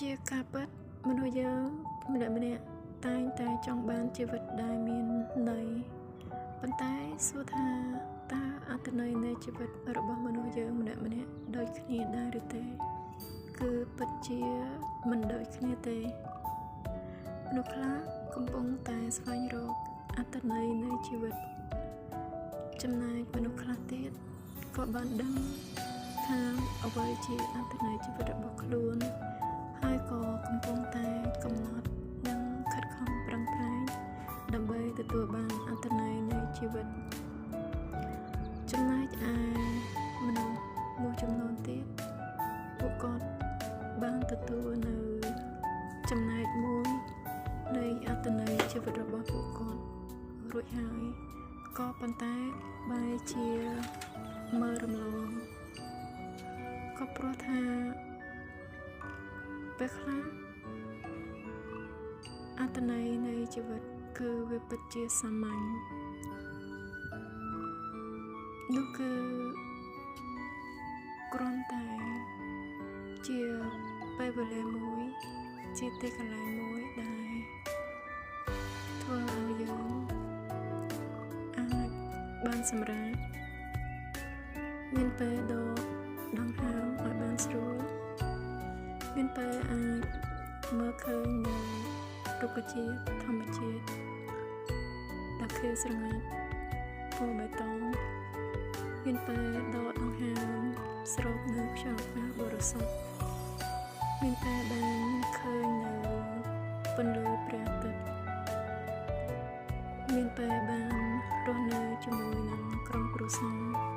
ជាការពិតមនុស្សយើងម្នាក់តែងតែចង់បានជីវិតដែលមានន័យប៉ុន្តែសួរថាតើអត្ថន័យនៃជីវិតរបស់មនុស្សយើងម្នាក់ដូចគ្នាដែរឬទេគឺពិតជាមិនដូចគ្នាទេមនុស្សខ្លះកំពុងតែស្វែងរកអត្ថន័យនៃជីវិតចំណែកមនុស្សខ្លះទៀតក៏បានដឹងថាអ្វីជាអត្ថន័យជីវិតរបស់ខ្លួនហើយក៏កំពុងតែកំណត់និងខិតខំប្រឹងប្រែងដើម្បីទទួលបានអត្ថន័យនៃជីវិតចំណែកឯមនុស្សមួយចំនួនទៀតពួកគាត់បានទទួលនៅចំណែកមួយនៃអត្ថន័យជីវិតរបស់ពួកគាត់រួចហើយក៏ប៉ុន្តែបែរជាមើលរំលងក៏ព្រោះថាពេលខ្លះអត្ថន័យនៃជីវិតគឺវាពិតជាសាមញ្ញនោះគឺគ្រាន់តែជាពេលវេលាមួយជាទីកន្លែងមួយដែលធ្វើឲ្យយើងអាចបានសម្រេចមានពេលដកដង្ហើមឲ្យបានស្រួលមានពេលអាចមើលឃើញនៅរុក្ខជាតិធម្មជាតិដ៏ខៀវស្រងាត់ពណ៌បៃតងមានពេលដកដង្ហើមស្រូបនៅខ្យល់អាកាសបរិសុទ្ធមានពេលបានឃើញនៅពន្លឺព្រះអាទិត្យមានពេលបានរស់នៅជាមួយនឹងក្រុមគ្រួសារ